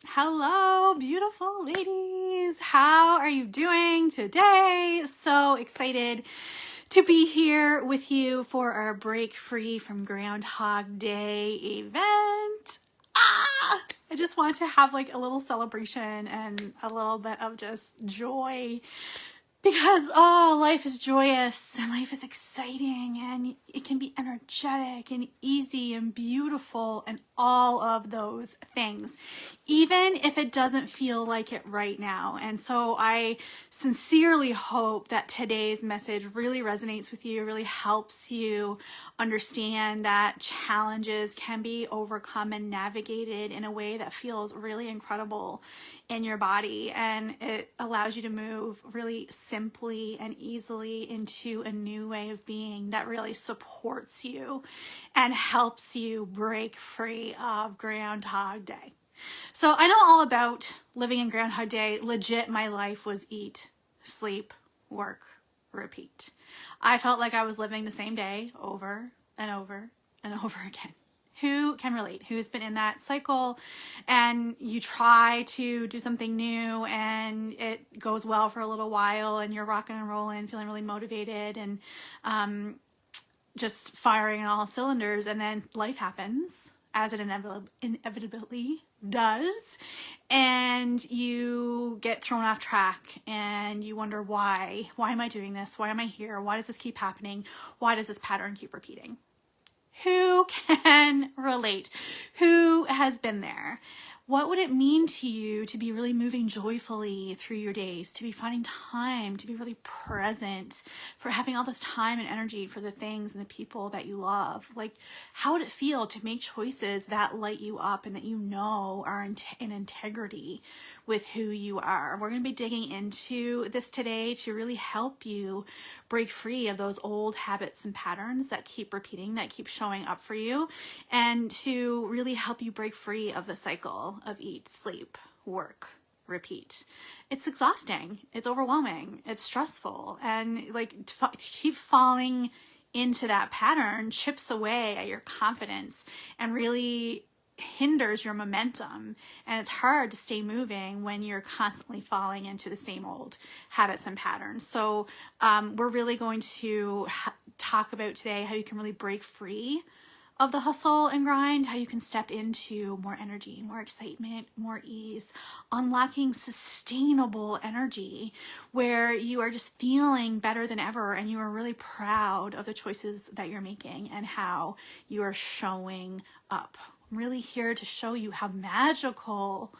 Hello, beautiful ladies. How are you doing today? So excited to be here with you for our Break Free from Groundhog Day event. I just want to have like a little celebration and a little bit of just joy because life is joyous and life is exciting and it can be energetic and easy and beautiful and all of those things, even if it doesn't feel like it right now. And so I sincerely hope that today's message really resonates with you, really helps you understand that challenges can be overcome and navigated in a way that feels really incredible in your body, and it allows you to move really simply and easily into a new way of being that really supports you and helps you break free of Groundhog Day. So I know all about living in Groundhog Day. Legit, my life was eat, sleep, work, repeat. I felt like I was living the same day over and over and over again. Who can relate? Who's been in that cycle and you try to do something new and it goes well for a little while and you're rocking and rolling, feeling really motivated and just firing on all cylinders, and then life happens, as it inevitably does, and you get thrown off track and you wonder why am I doing this? Why am I here? Why does this keep happening? Why does this pattern keep repeating? Who can relate? Who has been there? What would it mean to you to be really moving joyfully through your days, to be finding time, to be really present, for having all this time and energy for the things and the people that you love? Like, how would it feel to make choices that light you up and that you know are in integrity with who you are? We're going to be digging into this today to really help you break free of those old habits and patterns that keep repeating, that keep showing up for you, and to really help you break free of the cycle of eat, sleep, work, repeat. It's exhausting. It's overwhelming. It's stressful. And like to keep falling into that pattern chips away at your confidence and really hinders your momentum, and it's hard to stay moving when you're constantly falling into the same old habits and patterns. So we're really going to talk about today how you can really break free of the hustle and grind, how you can step into more energy, more excitement, more ease, unlocking sustainable energy where you are just feeling better than ever and you are really proud of the choices that you're making and how you are showing up. I'm really here to show you how magical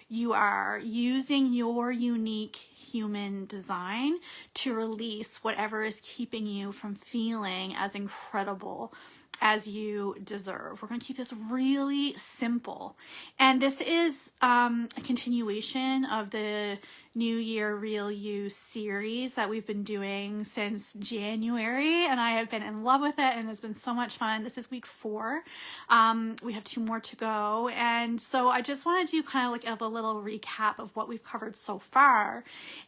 you are, using your unique human design to release whatever is keeping you from feeling as incredible as you deserve. We're going to keep this really simple. And this is a continuation of the New Year Real You series that we've been doing since January, and I have been in love with it and it's been so much fun. This is week 4. We have 2 more to go, and so I just want to do kind of like a little recap of what we've covered so far,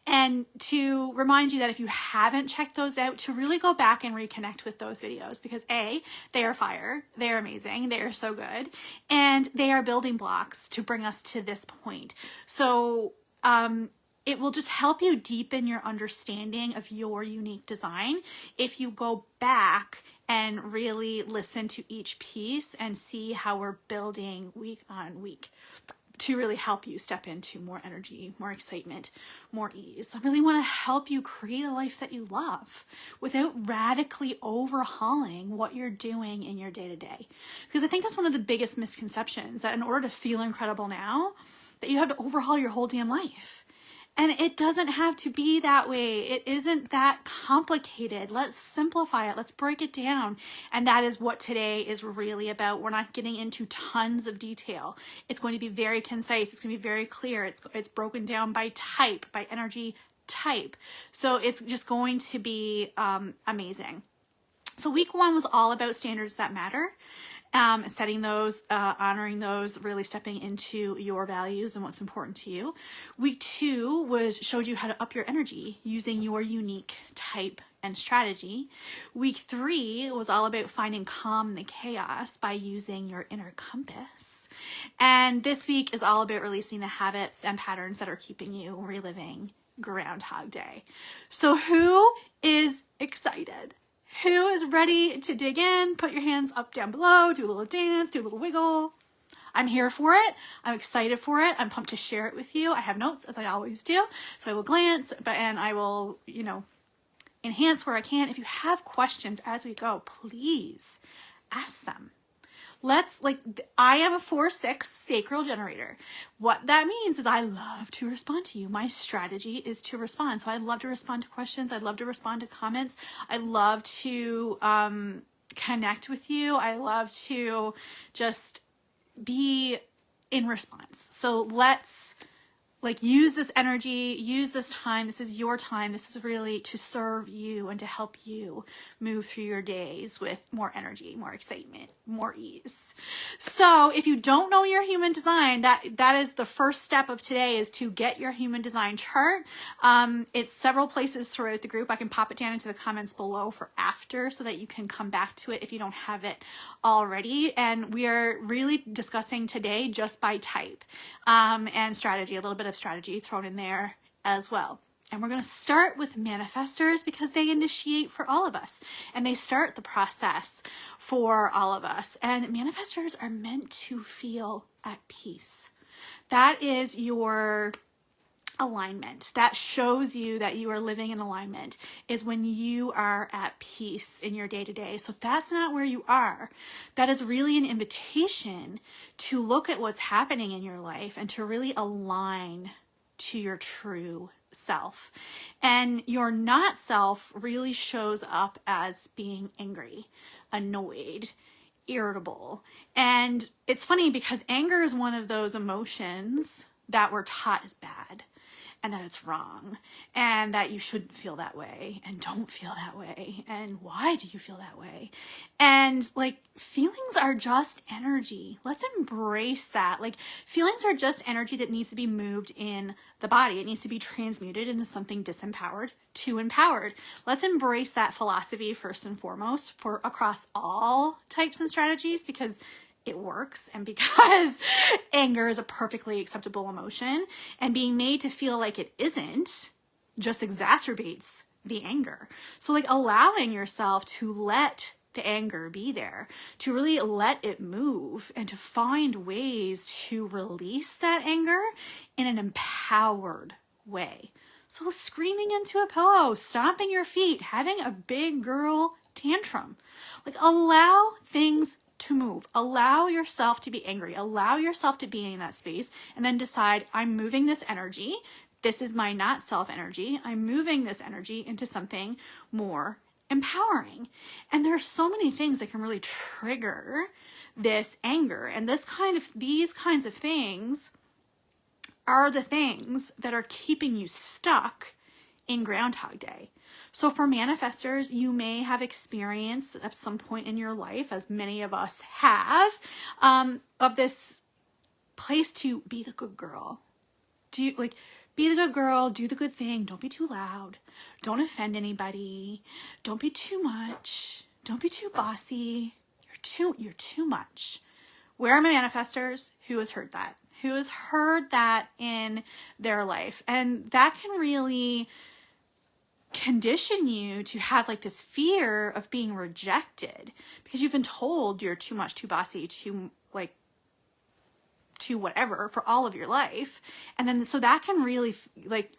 and to remind you that if you haven't checked those out, to really go back and reconnect with those videos, because A, they are fire, they are amazing, they are so good, and they are building blocks to bring us to this point. So it will just help you deepen your understanding of your unique design if you go back and really listen to each piece and see how we're building week on week to really help you step into more energy, more excitement, more ease. I really want to help you create a life that you love without radically overhauling what you're doing in your day-to-day. Because I think that's one of the biggest misconceptions, that in order to feel incredible now, that you have to overhaul your whole damn life. And it doesn't have to be that way. It isn't that complicated. Let's simplify it. Let's break it down. And that is what today is really about. We're not getting into tons of detail. It's going to be very concise. It's going to be very clear. It's broken down by type, by energy type. So it's just going to be amazing. So week 1 was all about standards that matter. Setting those, honoring those, really stepping into your values and what's important to you. Week 2 showed you how to up your energy using your unique type and strategy. Week 3 was all about finding calm in the chaos by using your inner compass. And this week is all about releasing the habits and patterns that are keeping you reliving Groundhog Day. So who is excited? Who is ready to dig in? Put your hands up, down, below, do a little dance, do a little wiggle. I'm here for it. I'm excited for it. I'm pumped to share it with you. I have notes, as I always do, so I will glance, and I will, enhance where I can. If you have questions as we go, please ask them. I am a 4/6 sacral generator. What that means is I love to respond to you. My strategy is to respond. So I love to respond to questions. I love to respond to comments. I love to connect with you. I love to just be in response. So let's use this energy, use this time. This is your time. This is really to serve you and to help you move through your days with more energy, more excitement, more ease. So if you don't know your human design, that is the first step of today, is to get your human design chart. It's several places throughout the group. I can pop it down into the comments below for after so that you can come back to it if you don't have it already. And we are really discussing today just by type and strategy, a little bit of strategy thrown in there as well. And we're going to start with manifestors because they initiate for all of us and they start the process for all of us. And manifestors are meant to feel at peace. That is your alignment. That shows you that you are living in alignment, is when you are at peace in your day-to-day. So if that's not where you are, that is really an invitation to look at what's happening in your life and to really align to your true self. And your not self really shows up as being angry, annoyed, irritable. And it's funny because anger is one of those emotions that we're taught is bad, and that it's wrong, and that you shouldn't feel that way, and don't feel that way, and why do you feel that way? And feelings are just energy. Let's embrace that. Feelings are just energy that needs to be moved in the body. It needs to be transmuted into something disempowered to empowered. Let's embrace that philosophy first and foremost for across all types and strategies, because it works, and because anger is a perfectly acceptable emotion, and being made to feel like it isn't just exacerbates the anger. So allowing yourself to let the anger be there, to really let it move, and to find ways to release that anger in an empowered way. So screaming into a pillow, stomping your feet, having a big girl tantrum. Allow things to move. Allow yourself to be angry. Allow yourself to be in that space, and then decide, I'm moving this energy. This is my not self energy. I'm moving this energy into something more empowering. And there are so many things that can really trigger this anger. And these kinds of things are the things that are keeping you stuck in Groundhog Day. So for manifestors, you may have experienced at some point in your life, as many of us have, of this place to be the good girl. Be the good girl, do the good thing, don't be too loud, don't offend anybody, don't be too much, don't be too bossy, you're too much. Where are my manifestors? Who has heard that? Who has heard that in their life? And that can really condition you to have this fear of being rejected, because you've been told you're too much, too bossy, too whatever for all of your life. And then so that can really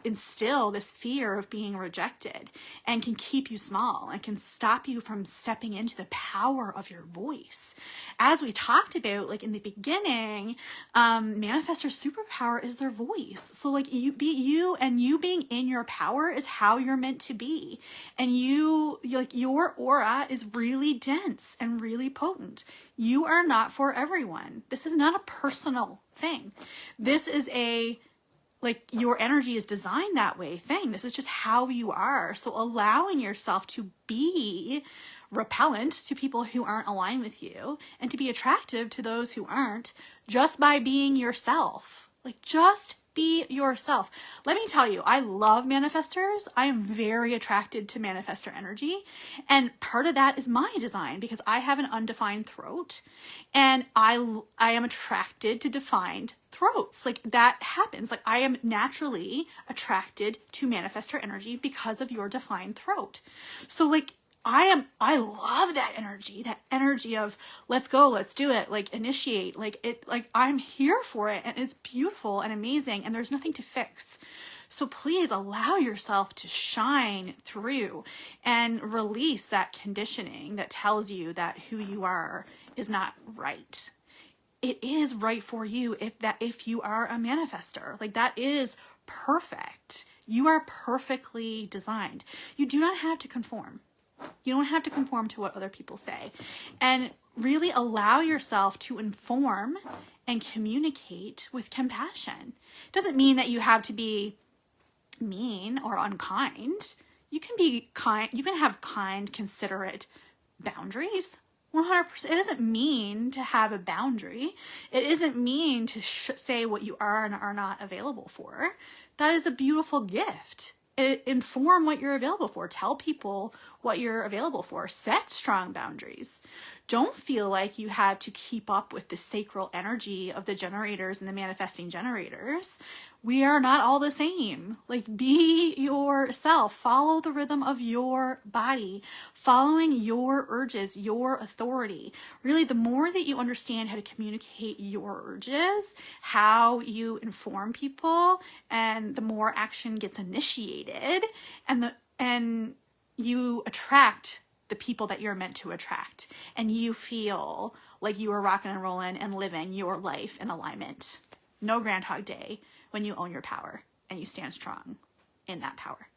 instill this fear of being rejected, and can keep you small, and can stop you from stepping into the power of your voice. As we talked about in the beginning, manifestor superpower is their voice. So you being in your power is how you're meant to be. And your aura is really dense and really potent. You are not for everyone. This is not a personal thing. This is your energy is designed that way thing. This is just how you are. So allowing yourself to be repellent to people who aren't aligned with you, and to be attractive to those who aren't, just by being yourself. Just Be yourself. Let me tell you, I love manifestors. I am very attracted to manifestor energy. And part of that is my design because I have an undefined throat and I am attracted to defined throats. Like that happens. Like I am naturally attracted to manifestor energy because of your defined throat. So like I love that energy of let's go, let's do it, like initiate, like I'm here for it and it's beautiful and amazing and there's nothing to fix. So please allow yourself to shine through and release that conditioning that tells you that who you are is not right. It is right for you if you are a manifestor. Like that is perfect. You are perfectly designed. You do not have to conform. You don't have to conform to what other people say. And really allow yourself to inform and communicate with compassion. It doesn't mean that you have to be mean or unkind. You can be kind. You can have kind, considerate boundaries. 100%. It doesn't mean to have a boundary. It isn't mean to say what you are and are not available for. That is a beautiful gift. Inform what you're available for. Tell people what you're available for. Set strong boundaries. Don't feel like you have to keep up with the sacral energy of the generators and the manifesting generators. We are not all the same. Like be yourself. Follow the rhythm of your body. Following your urges, your authority. Really, the more that you understand how to communicate your urges, how you inform people, and the more action gets initiated, and you attract the people that you're meant to attract, and you feel like you are rocking and rolling and living your life in alignment. No Groundhog Day when you own your power and you stand strong in that power.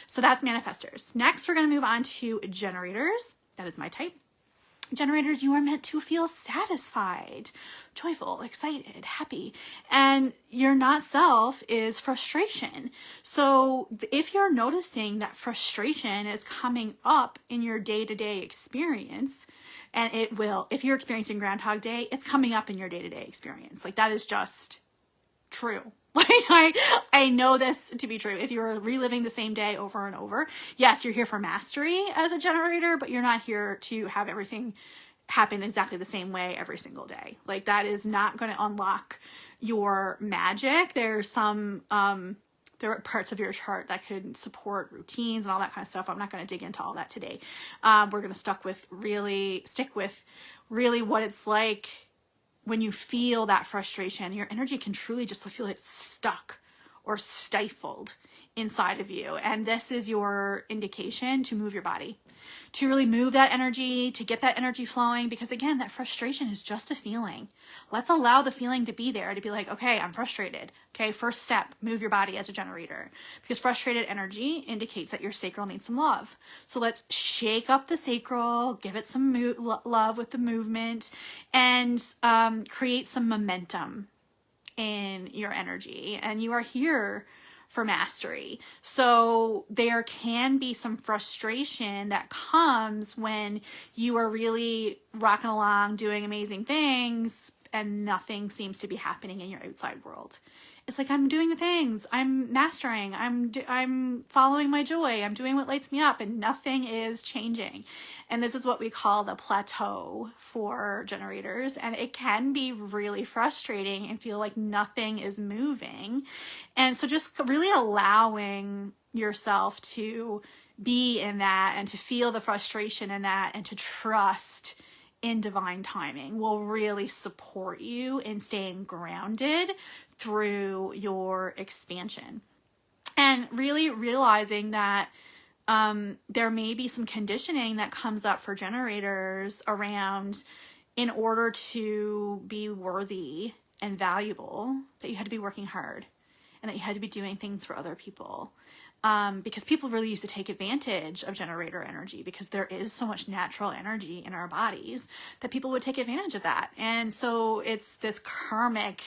So that's manifestors. Next, we're going to move on to generators. That is my type. Generators, you are meant to feel satisfied, joyful, excited, happy. And your not self is frustration. So if you're noticing that frustration is coming up in your day-to-day experience, and it will, if you're experiencing Groundhog Day, it's coming up in your day-to-day experience. Like that is just true. Like I know this to be true. If you're reliving the same day over and over, yes, you're here for mastery as a generator, but you're not here to have everything happen exactly the same way every single day. Like that is not going to unlock your magic. There's some, there are parts of your chart that could support routines and all that kind of stuff. I'm not going to dig into all that today. We're going to stick with really what it's like when you feel that frustration. Your energy can truly just feel like stuck or stifled inside of you. And this is your indication to move your body, to really move that energy, to get that energy flowing. Because again, that frustration is just a feeling. Let's allow the feeling to be there, to be like, okay, I'm frustrated. Okay, first step, move your body as a generator. Because frustrated energy indicates that your sacral needs some love. So let's shake up the sacral, give it some love with the movement, and create some momentum in your energy. And you are here for mastery. So there can be some frustration that comes when you are really rocking along, doing amazing things, and nothing seems to be happening in your outside world. It's like, I'm doing the things, I'm mastering, I'm following my joy, I'm doing what lights me up, and nothing is changing. And this is what we call the plateau for generators. And it can be really frustrating and feel like nothing is moving. And so just really allowing yourself to be in that and to feel the frustration in that and to trust in divine timing will really support you in staying grounded through your expansion. And really realizing that there may be some conditioning that comes up for generators around, in order to be worthy and valuable, that you had to be working hard and that you had to be doing things for other people. Because people really used to take advantage of generator energy, because there is so much natural energy in our bodies that people would take advantage of that. And so it's this karmic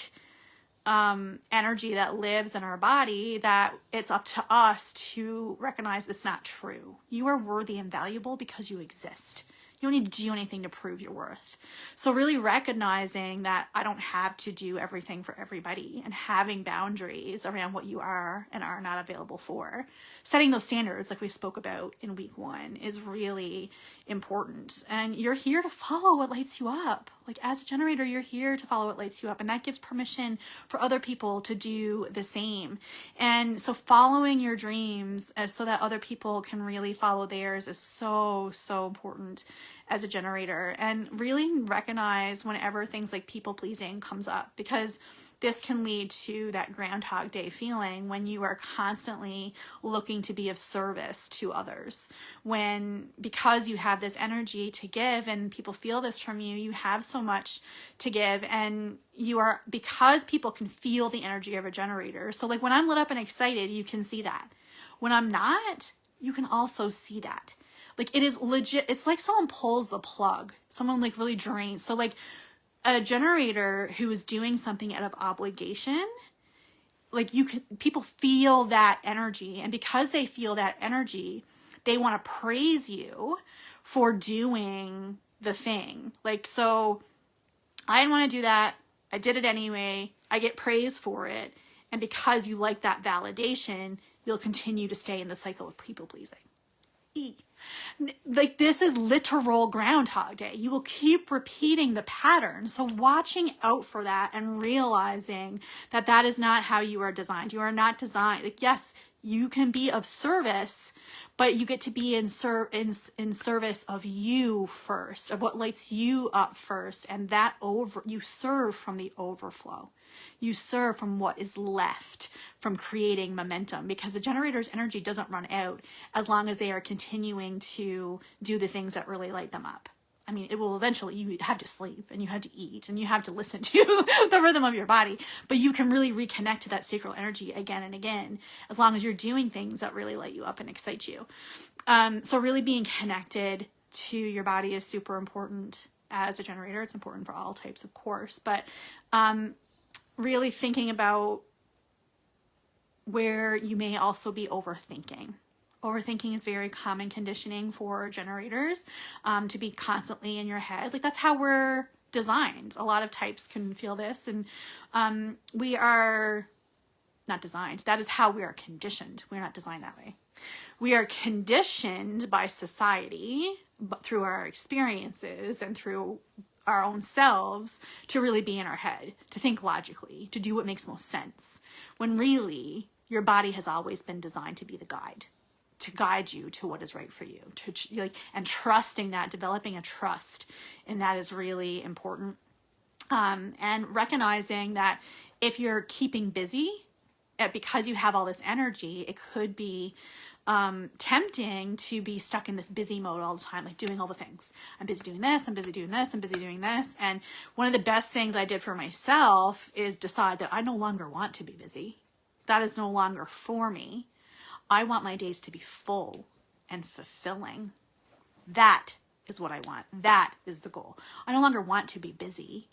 energy that lives in our body that it's up to us to recognize it's not true. You are worthy and valuable because you exist. You don't need to do anything to prove your worth. So really recognizing that I don't have to do everything for everybody, and having boundaries around what you are and are not available for. Setting those standards, like we spoke about in week 1, is really important. And you're here to follow what lights you up. Like as a generator, you're here to follow what lights you up. And that gives permission for other people to do the same. And so following your dreams so that other people can really follow theirs is so, so important as a generator. And really recognize whenever things like people pleasing comes up, because this can lead to that Groundhog Day feeling when you are constantly looking to be of service to others. Because you have this energy to give and people feel this from you, you have so much to give, and because people can feel the energy of a generator. So like when I'm lit up and excited, you can see that. When I'm not, you can also see that. Like it is legit. It's like someone pulls the plug, someone like really drains. So like a generator who is doing something out of obligation, like people feel that energy. And because they feel that energy, they want to praise you for doing the thing. Like, so I didn't want to do that. I did it anyway. I get praised for it. And because you like that validation, you'll continue to stay in the cycle of people pleasing. Like this is literal Groundhog Day. You will keep repeating the pattern. So watching out for that and realizing that that is not how you are designed. You are not designed. Like, yes, you can be of service, but you get to be in service of you first, of what lights you up first. And that you serve from the overflow. You serve from what is left from creating momentum, because the generator's energy doesn't run out as long as they are continuing to do the things that really light them up. I mean, it will eventually, you have to sleep and you have to eat and you have to listen to the rhythm of your body, but you can really reconnect to that sacral energy again and again, as long as you're doing things that really light you up and excite you. So really being connected to your body is super important as a generator. It's important for all types, of course, but really thinking about where you may also be overthinking. Overthinking is very common conditioning for generators, to be constantly in your head. Like that's how we're designed. A lot of types can feel this, and we are not designed. That is how we are conditioned. We're not designed that way. We are conditioned by society, but through our experiences and through our own selves, to really be in our head, to think logically, to do what makes most sense, when really your body has always been designed to be the guide, to guide you to what is right for you, and trusting that, developing a trust, and that is really important. And recognizing that if you're keeping busy, because you have all this energy, it could be tempting to be stuck in this busy mode all the time, like doing all the things. I'm busy doing this, I'm busy doing this, I'm busy doing this. And one of the best things I did for myself is decide that I no longer want to be busy. That is no longer for me. I want my days to be full and fulfilling. That is what I want. That is the goal. I no longer want to be busy.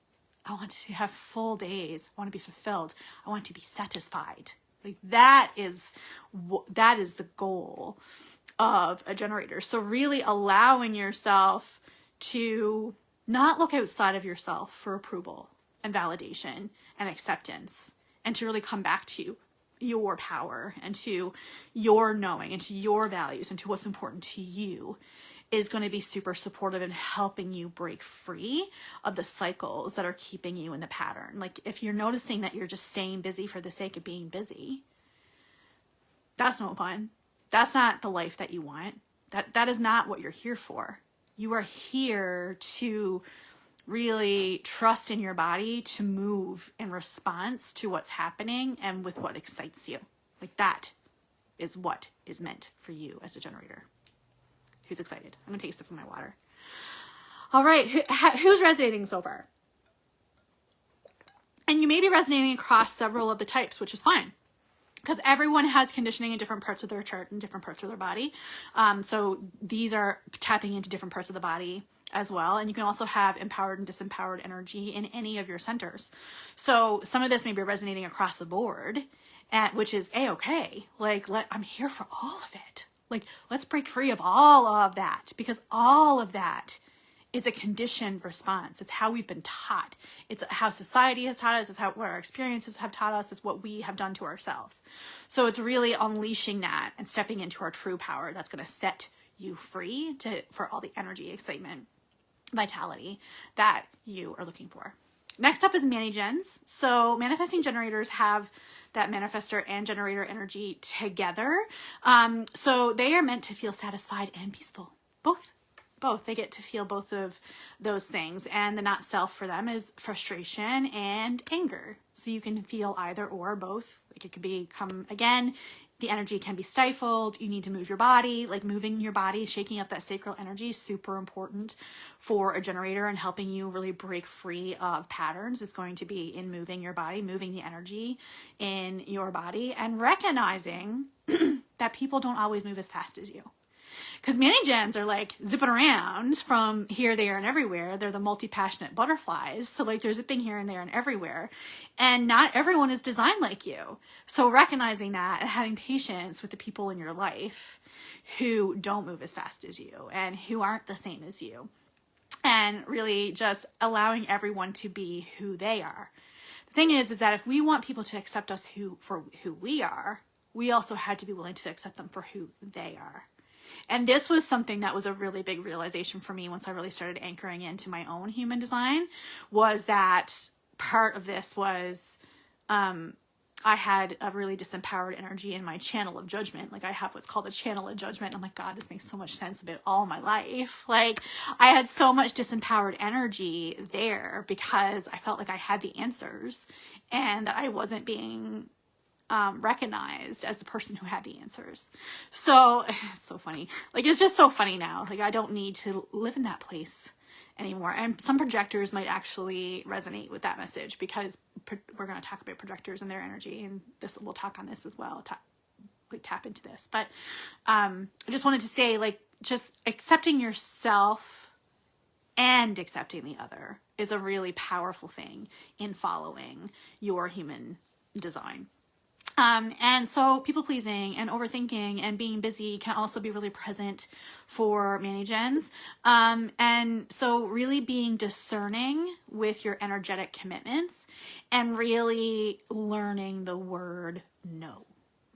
I want to have full days. I want to be fulfilled. I want to be satisfied. Like that is the goal of a generator. So really allowing yourself to not look outside of yourself for approval and validation and acceptance, and to really come back to your power and to your knowing and to your values and to what's important to you, is going to be super supportive in helping you break free of the cycles that are keeping you in the pattern. Like if you're noticing that you're just staying busy for the sake of being busy, that's no fun. That's not the life that you want. That is not what you're here for. You are here to really trust in your body to move in response to what's happening and with what excites you. Like that is what is meant for you as a generator. Who's excited? I'm gonna take a sip of my water. All right, who's resonating so far? And you may be resonating across several of the types, which is fine, because everyone has conditioning in different parts of their chart and different parts of their body. So these are tapping into different parts of the body as well. And you can also have empowered and disempowered energy in any of your centers. So some of this may be resonating across the board, which is A-okay. Like, I'm here for all of it. Like, let's break free of all of that, because all of that It's a conditioned response. It's how we've been taught. It's how society has taught us. It's what our experiences have taught us. It's what we have done to ourselves. So it's really unleashing that and stepping into our true power that's going to set you free for all the energy, excitement, vitality that you are looking for. Next up is mani-gens. So manifesting generators have that manifestor and generator energy together. So they are meant to feel satisfied and peaceful. Both. They get to feel both of those things. And the not self for them is frustration and anger. So you can feel either or both. Like it could become, again, the energy can be stifled. You need to move your body, like moving your body, shaking up that sacral energy is super important for a generator and helping you really break free of patterns. It's going to be in moving your body, moving the energy in your body, and recognizing that people don't always move as fast as you. Because mani-gens are like zipping around from here, there, and everywhere. They're the multi-passionate butterflies. So like they're zipping here and there and everywhere. And not everyone is designed like you. So recognizing that and having patience with the people in your life who don't move as fast as you and who aren't the same as you. And really just allowing everyone to be who they are. The thing is that if we want people to accept us for who we are, we also had to be willing to accept them for who they are. And this was something that was a really big realization for me once I really started anchoring into my own human design, was that part of this was I had a really disempowered energy in my channel of judgment. Like I have what's called a channel of judgment. I'm like, God, this makes so much sense about all my life. Like I had so much disempowered energy there because I felt like I had the answers and that I wasn't being recognized as the person who had the answers. So it's so funny. Like, it's just so funny now. Like, I don't need to live in that place anymore. And some projectors might actually resonate with that message because we're going to talk about projectors and their energy, and we'll talk on this as well. Tap into this. But I just wanted to say, like, just accepting yourself and accepting the other is a really powerful thing in following your human design. And so people pleasing and overthinking and being busy can also be really present for mani-gens. And so really being discerning with your energetic commitments and really learning the word no.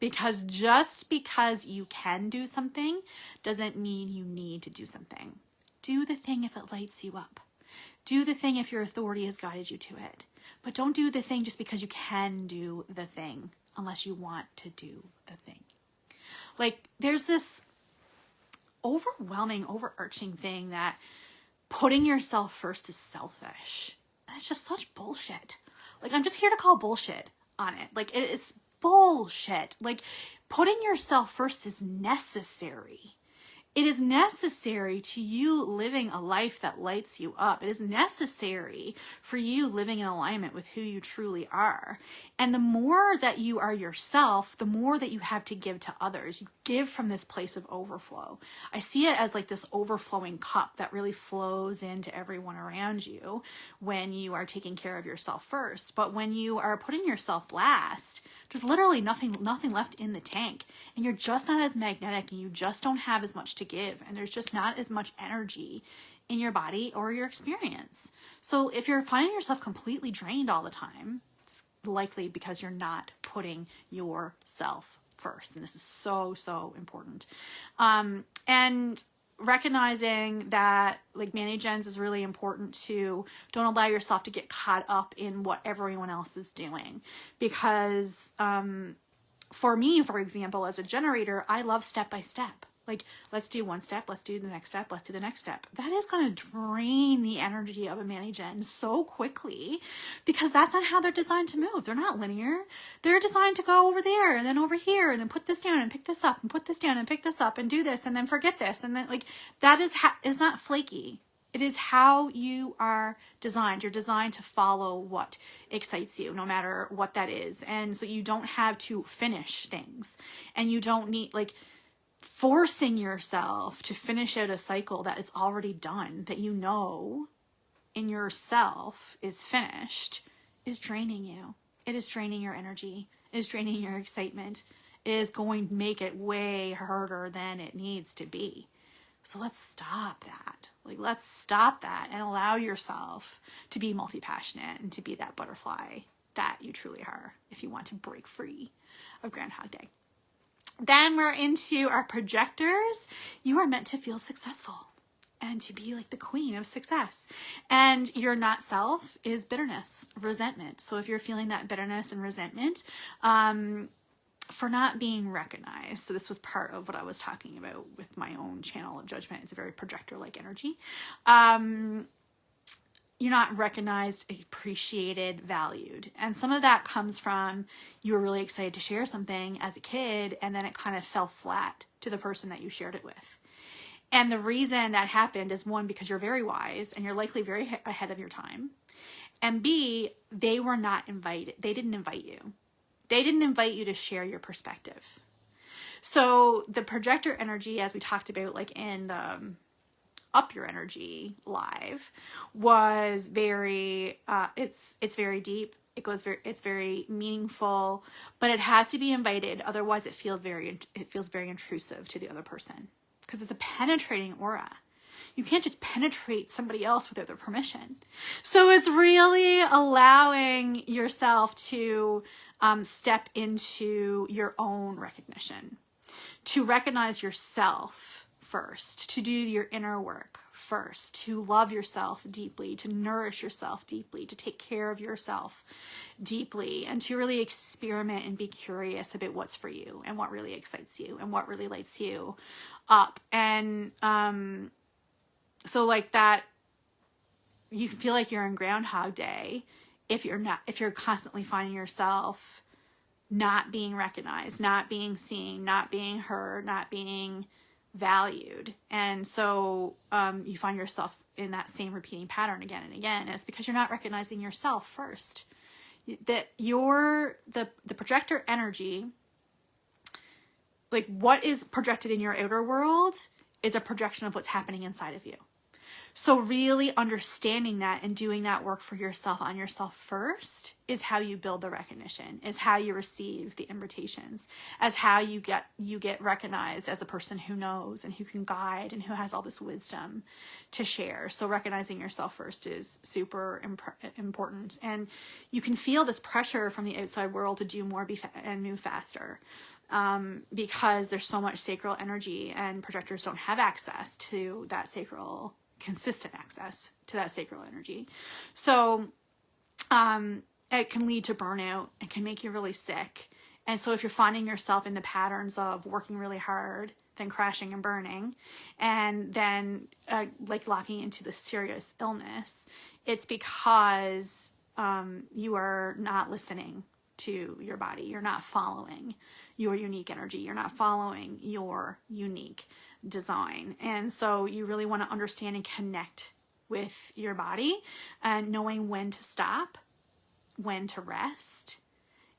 Because just because you can do something doesn't mean you need to do something. Do the thing if it lights you up. Do the thing if your authority has guided you to it. But don't do the thing just because you can do the thing, unless you want to do the thing. Like, there's this overarching thing that putting yourself first is selfish. And it's just such bullshit. Like, I'm just here to call bullshit on it. Like, it's bullshit. Like, putting yourself first is necessary. It is necessary to you living a life that lights you up. It is necessary for you living in alignment with who you truly are. And the more that you are yourself, the more that you have to give to others. You give from this place of overflow. I see it as like this overflowing cup that really flows into everyone around you when you are taking care of yourself first. But when you are putting yourself last, there's literally nothing left in the tank. And you're just not as magnetic, and you just don't have as much to give, and there's just not as much energy in your body or your experience. So if you're finding yourself completely drained all the time, it's likely because you're not putting yourself first. And this is so important. And recognizing that, like, mani-gens is really important too. Don't allow yourself to get caught up in what everyone else is doing, because for me, for example, as a generator, I love step by step. Like, let's do one step, let's do the next step, let's do the next step. That is going to drain the energy of a mani-gen so quickly, because that's not how they're designed to move. They're not linear. They're designed to go over there and then over here and then put this down and pick this up and put this down and pick this up and do this and then forget this. And then, like, that is not flaky. It is how you are designed. You're designed to follow what excites you, no matter what that is. And so you don't have to finish things, and you don't need, like, forcing yourself to finish out a cycle that is already done, that you know in yourself is finished, is draining you. It is draining your energy. It is draining your excitement. It is going to make it way harder than it needs to be. So let's stop that. Like, let's stop that and allow yourself to be multi-passionate and to be that butterfly that you truly are if you want to break free of Groundhog Day. Then we're into our projectors. You are meant to feel successful and to be like the queen of success. And your not self is bitterness, resentment. So if you're feeling that bitterness and resentment, for not being recognized. So this was part of what I was talking about with my own channel of judgment. It's a very projector-like energy. You're not recognized, appreciated, valued. And some of that comes from you were really excited to share something as a kid, and then it kind of fell flat to the person that you shared it with. And the reason that happened is, one, because you're very wise and you're likely very ahead of your time. And B, they were not invited. They didn't invite you. They didn't invite you to share your perspective. So the projector energy, as we talked about like in the Up Your Energy live, was very, it's very deep. It's very meaningful, but it has to be invited. Otherwise it feels very intrusive to the other person, because it's a penetrating aura. You can't just penetrate somebody else without their permission. So it's really allowing yourself to step into your own recognition, to recognize yourself first, to do your inner work first, to love yourself deeply, to nourish yourself deeply, to take care of yourself deeply, and to really experiment and be curious about what's for you and what really excites you and what really lights you up. And so like that, you can feel like you're in Groundhog Day if you're constantly finding yourself not being recognized, not being seen, not being heard, not being valued. And so you find yourself in that same repeating pattern again and again. It's because you're not recognizing yourself first. That the projector energy, like what is projected in your outer world, is a projection of what's happening inside of you. So really understanding that and doing that work for yourself on yourself first is how you build the recognition, is how you receive the invitations, as how you get recognized as the person who knows and who can guide and who has all this wisdom to share. So recognizing yourself first is super important. And you can feel this pressure from the outside world to do more and move faster. Because there's so much sacral energy, and projectors don't have access to that consistent access to that sacral energy. So it can lead to burnout and can make you really sick. And so if you're finding yourself in the patterns of working really hard, then crashing and burning, and then like locking into the serious illness, it's because you are not listening to your body. You're not following your unique energy. You're not following your unique design. And so you really want to understand and connect with your body, and knowing when to stop, when to rest,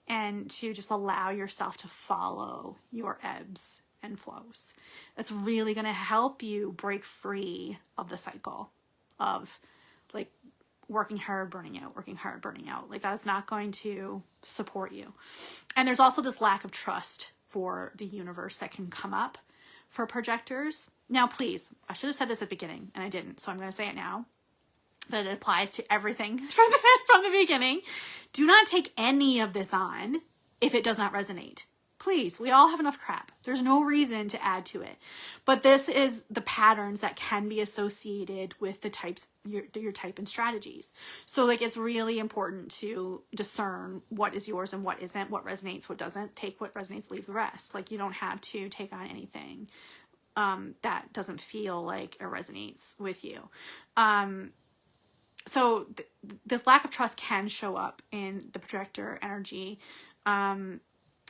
and to just allow yourself to follow your ebbs and flows. That's really going to help you break free of the cycle of like working hard, burning out, working hard, burning out. Like that's not going to support you. And there's also this lack of trust for the universe that can come up for projectors. Now, please, I should have said this at the beginning and I didn't, so I'm going to say it now. But it applies to everything from the beginning. Do not take any of this on if it does not resonate. Please, we all have enough crap. There's no reason to add to it. But this is the patterns that can be associated with the types, your type and strategies. So like it's really important to discern what is yours and what isn't, what resonates, what doesn't. Take what resonates, leave the rest. Like you don't have to take on anything that doesn't feel like it resonates with you. So this lack of trust can show up in the projector energy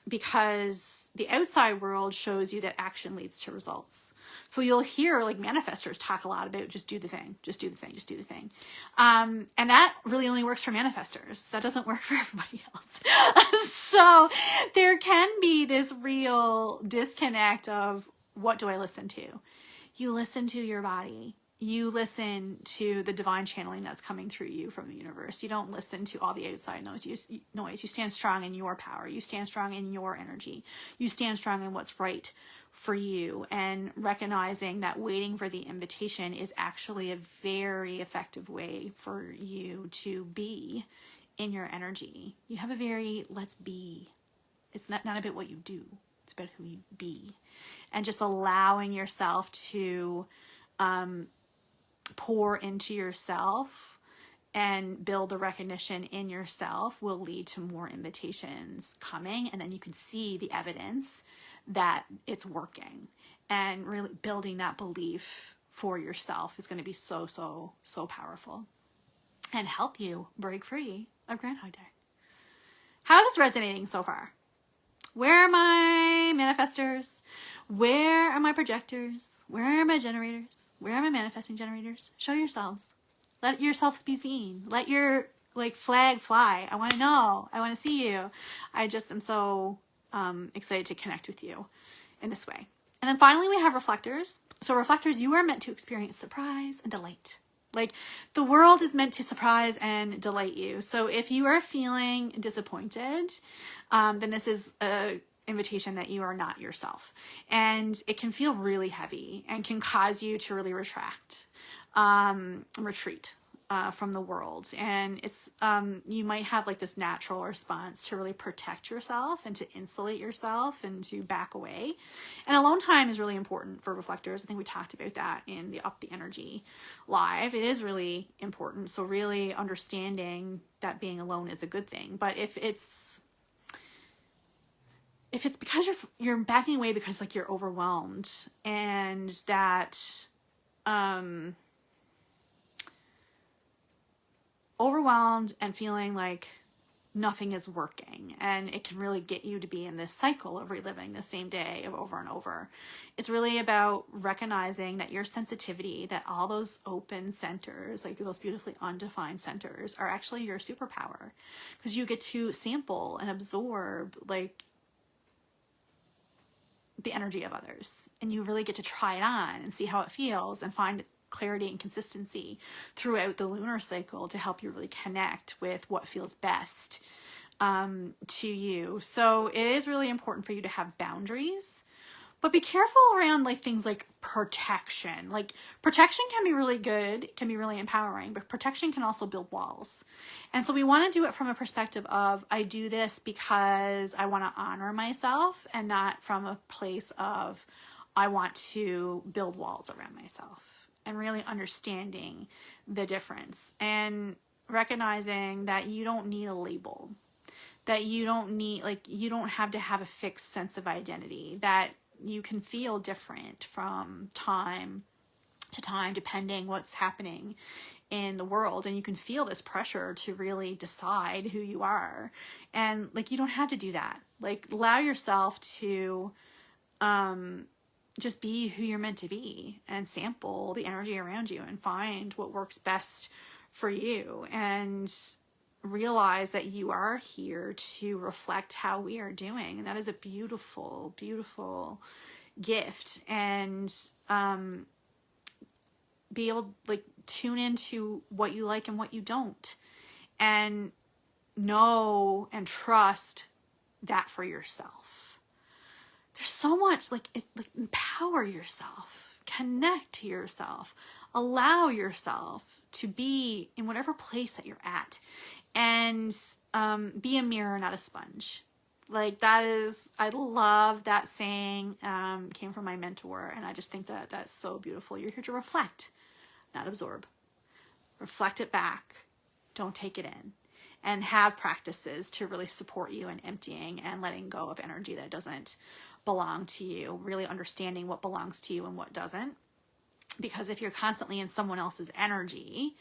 because the outside world shows you that action leads to results. So you'll hear like manifestors talk a lot about just do the thing, just do the thing, just do the thing. And that really only works for manifestors. That doesn't work for everybody else. So there can be this real disconnect of what do I listen to? You listen to your body. you listen to the divine channeling that's coming through you from the universe. You don't listen to all the outside noise. You stand strong in your power. You stand strong in your energy. You stand strong in what's right for you, and recognizing that waiting for the invitation is actually a very effective way for you to be in your energy. You have a very let's be. It's not about what you do. It's about who you be. And just allowing yourself to pour into yourself and build the recognition in yourself will lead to more invitations coming. And then you can see the evidence that it's working, and really building that belief for yourself is going to be so, so, so powerful and help you break free of Groundhog Day. How is this resonating so far? Where are my manifestors? Where are my projectors? Where are my generators? Where are my manifesting generators? Show yourselves. Let yourselves be seen. Let your flag fly. I want to know. I want to see you. I just am so excited to connect with you in this way. And then finally we have reflectors. So reflectors, you are meant to experience surprise and delight. The world is meant to surprise and delight you. So if you are feeling disappointed, then this is an invitation that you are not yourself. And it can feel really heavy and can cause you to really retreat from the world. And it's you might have this natural response to really protect yourself and to insulate yourself and to back away. And alone time is really important for reflectors. I think we talked about that in the Up the Energy live. It is really important. So really understanding that being alone is a good thing. But if it's because you're backing away because you're overwhelmed, and that overwhelmed and feeling like nothing is working, and it can really get you to be in this cycle of reliving the same day of over and over. It's really about recognizing that your sensitivity, that all those open centers, those beautifully undefined centers, are actually your superpower, because you get to sample and absorb the energy of others, and you really get to try it on and see how it feels and find clarity and consistency throughout the lunar cycle to help you really connect with what feels best to you. So it is really important for you to have boundaries, but be careful around things like protection. Protection can be really good, it can be really empowering, but protection can also build walls. And so we want to do it from a perspective of, I do this because I want to honor myself, and not from a place of, I want to build walls around myself. And really understanding the difference and recognizing that you don't need a label, that you don't need, you don't have to have a fixed sense of identity, that you can feel different from time to time, depending what's happening in the world. And you can feel this pressure to really decide who you are. And you don't have to do that. Allow yourself to, just be who you're meant to be, and sample the energy around you and find what works best for you, and realize that you are here to reflect how we are doing. And that is a beautiful, beautiful gift. And be able to tune into what you like and what you don't, and know and trust that for yourself. There's so much, empower yourself, connect to yourself, allow yourself to be in whatever place that you're at, and be a mirror, not a sponge. That is, I love that saying, came from my mentor, and I just think that that's so beautiful. You're here to reflect, not absorb. Reflect it back. Don't take it in. And have practices to really support you in emptying and letting go of energy that doesn't belong to you, really understanding what belongs to you and what doesn't. Because if you're constantly in someone else's energy,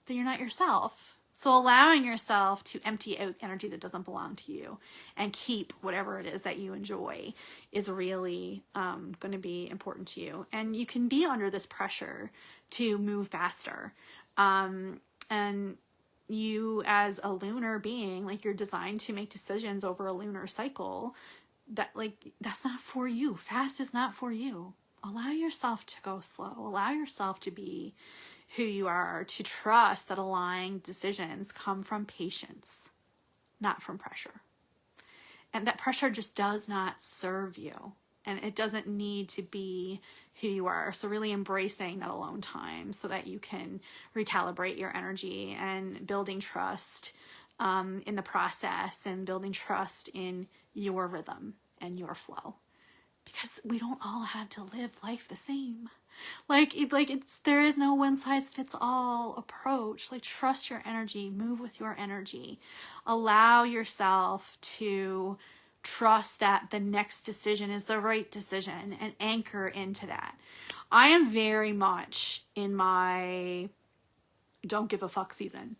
then you're not yourself. So allowing yourself to empty out energy that doesn't belong to you and keep whatever it is that you enjoy is really going to be important to you. And you can be under this pressure to move faster. And you, as a lunar being, you're designed to make decisions over a lunar cycle, that that's not for you. Fast is not for you. Allow yourself to go slow. Allow yourself to be who you are, to trust that aligned decisions come from patience, not from pressure. And that pressure just does not serve you. And it doesn't need to be who you are. So really embracing that alone time so that you can recalibrate your energy and building trust in the process and building trust in your rhythm and your flow. Because we don't all have to live life the same. There is no one size fits all approach. Like, trust your energy, move with your energy, allow yourself to trust that the next decision is the right decision and anchor into that. I am very much in my don't give a fuck season.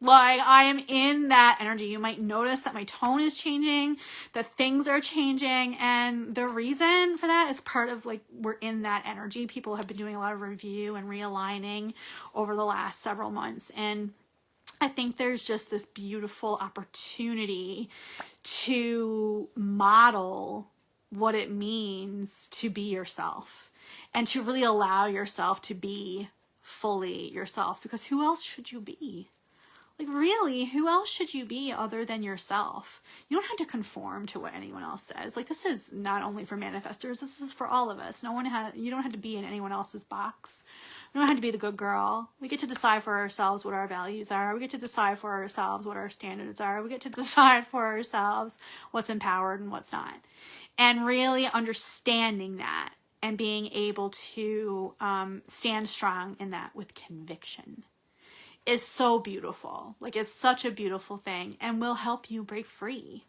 Like, I am in that energy. You might notice that my tone is changing, that things are changing. And the reason for that is part of, like, we're in that energy. People have been doing a lot of review and realigning over the last several months. And I think there's just this beautiful opportunity to model what it means to be yourself and to really allow yourself to be fully yourself. Because who else should you be? Like, really, who else should you be other than yourself? You don't have to conform to what anyone else says. Like, this is not only for manifestors, this is for all of us. You don't have to be in anyone else's box. We don't have to be the good girl. We get to decide for ourselves what our values are. We get to decide for ourselves what our standards are. We get to decide for ourselves what's empowered and what's not. And really understanding that and being able to stand strong in that with conviction is so beautiful. Like, it's such a beautiful thing and will help you break free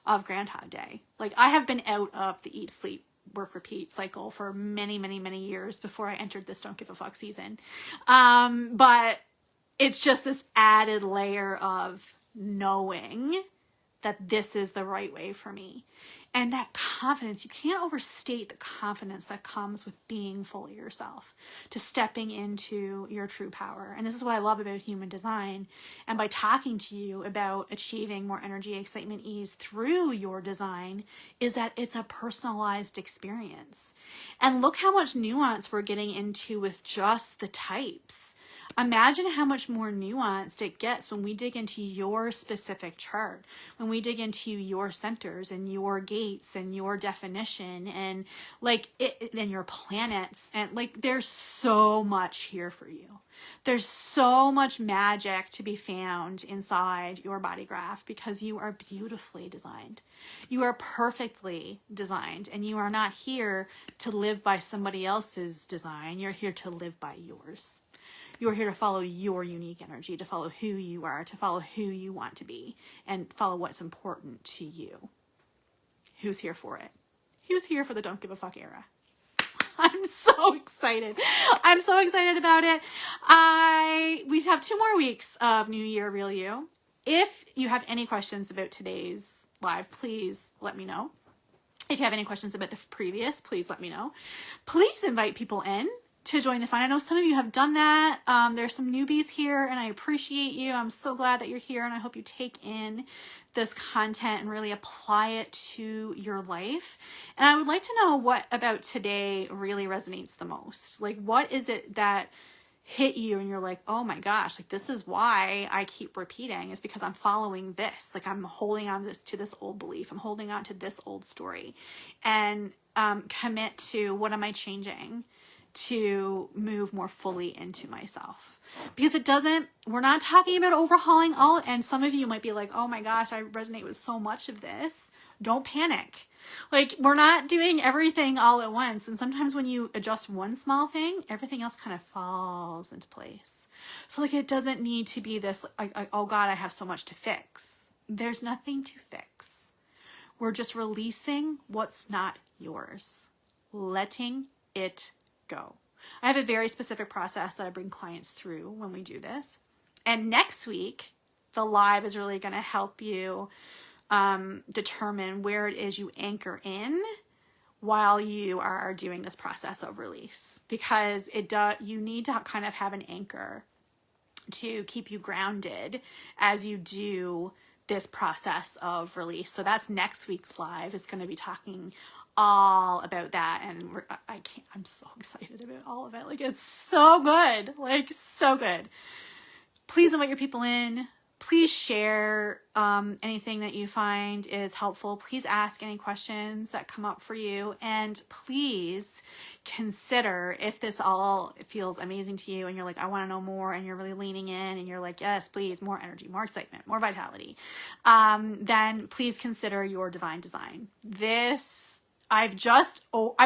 of Groundhog Day. Like, I have been out of the eat, sleep, work, repeat cycle for many, many, many years before I entered this don't give a fuck season. But it's just this added layer of knowing that this is the right way for me. And that confidence, you can't overstate the confidence that comes with being fully yourself, to stepping into your true power. And this is what I love about human design. And by talking to you about achieving more energy, excitement, ease through your design, is that it's a personalized experience. And look how much nuance we're getting into with just the types. Imagine how much more nuanced it gets when we dig into your specific chart, when we dig into your centers and your gates and your definition and and your planets. And like, there's so much here for you. There's so much magic to be found inside your body graph because you are beautifully designed. You are perfectly designed, and you are not here to live by somebody else's design. You're here to live by yours. You're here to follow your unique energy, to follow who you are, to follow who you want to be, and follow what's important to you. Who's here for it? Who's here for the don't give a fuck era? I'm so excited. I'm so excited about it. We have 2 more weeks of New Year Real You. If you have any questions about today's live, please let me know. If you have any questions about the previous, please let me know. Please invite people in to join the fun. I know some of you have done that. There's some newbies here, and I appreciate you. I'm so glad that you're here, and I hope you take in this content and really apply it to your life. And I would like to know what about today really resonates the most. Like, what is it that hit you and you're like, oh my gosh, like, this is why I keep repeating, is because I'm following this. Like, I'm holding on to this old belief. I'm holding on to this old story, and commit to, what am I changing to move more fully into myself? Because we're not talking about overhauling all, and some of you might be like, oh my gosh, I resonate with so much of this. Don't panic. Like, we're not doing everything all at once. And sometimes when you adjust one small thing, everything else kind of falls into place. So like, it doesn't need to be this, like, oh God, I have so much to fix. There's nothing to fix. We're just releasing what's not yours, letting it go. I have a very specific process that I bring clients through when we do this. And next week, the live is really going to help you determine where it is you anchor in while you are doing this process of release, because you need to kind of have an anchor to keep you grounded as you do this process of release. So that's next week's live, is going to be talking all about that, and I'm so excited about all of it. Like, it's so good, like so good. Please invite your people in. Please share anything that you find is helpful. Please ask any questions that come up for you. And please consider, if this all feels amazing to you and you're like, I want to know more, and you're really leaning in and you're like, yes, please, more energy, more excitement, more vitality, then please consider your divine design. I've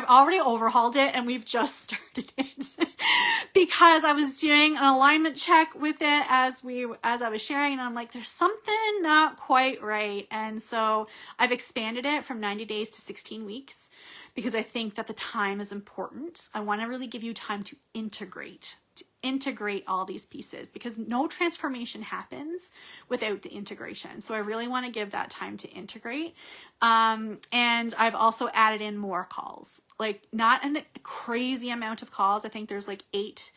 already overhauled it, and we've just started it because I was doing an alignment check with it as I was sharing, and I'm like, there's something not quite right. And so I've expanded it from 90 days to 16 weeks because I think that the time is important. I want to really give you time to integrate all these pieces, because no transformation happens without the integration. So I really want to give that time to integrate. And I've also added in more calls, like not a crazy amount of calls. I think there's like 8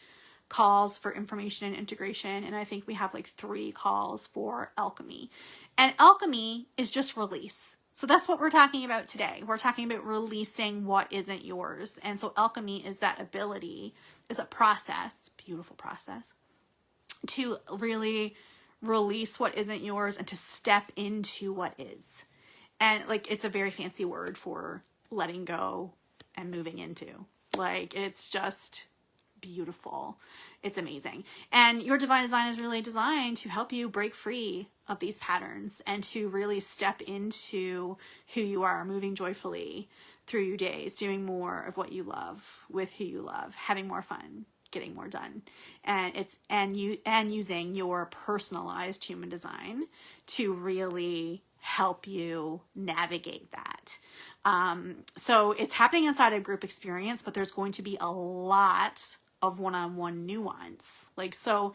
calls for information and integration. And I think we have like 3 calls for alchemy. And alchemy is just release. So that's what we're talking about today. We're talking about releasing what isn't yours. And so alchemy is that ability, is a process, beautiful process, to really release what isn't yours and to step into what is. And like, it's a very fancy word for letting go and moving into. Like, it's just beautiful. It's amazing. And your divine design is really designed to help you break free of these patterns and to really step into who you are, moving joyfully through your days, doing more of what you love with who you love, having more fun, getting more done. And using your personalized human design to really help you navigate that. So it's happening inside a group experience, but there's going to be a lot of one-on-one nuance. Like, so,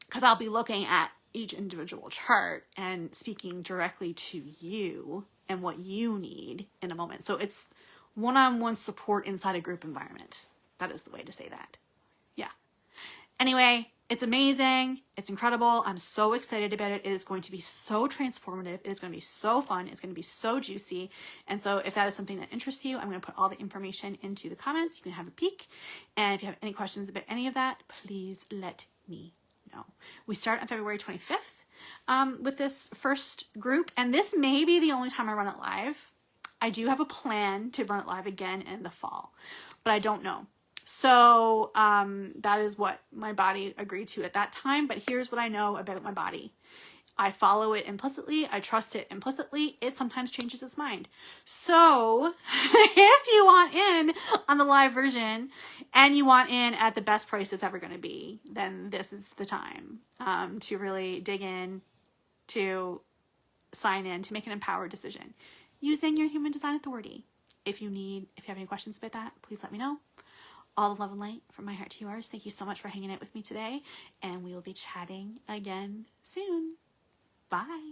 because I'll be looking at each individual chart and speaking directly to you and what you need in a moment. So it's one-on-one support inside a group environment. That is the way to say that. Yeah. Anyway, it's amazing. It's incredible. I'm so excited about it. It is going to be so transformative. It is going to be so fun. It's going to be so juicy. And so if that is something that interests you, I'm going to put all the information into the comments. You can have a peek. And if you have any questions about any of that, please let me know. We start on February 25th with this first group. And this may be the only time I run it live. I do have a plan to run it live again in the fall, but I don't know. So that is what my body agreed to at that time. But here's what I know about my body. I follow it implicitly. I trust it implicitly. It sometimes changes its mind. So if you want in on the live version and you want in at the best price it's ever going to be, then this is the time to really dig in, to sign in, to make an empowered decision using your human design authority. If you have any questions about that, please let me know. All the love and light from my heart to yours. Thank you so much for hanging out with me today, and we will be chatting again soon. Bye.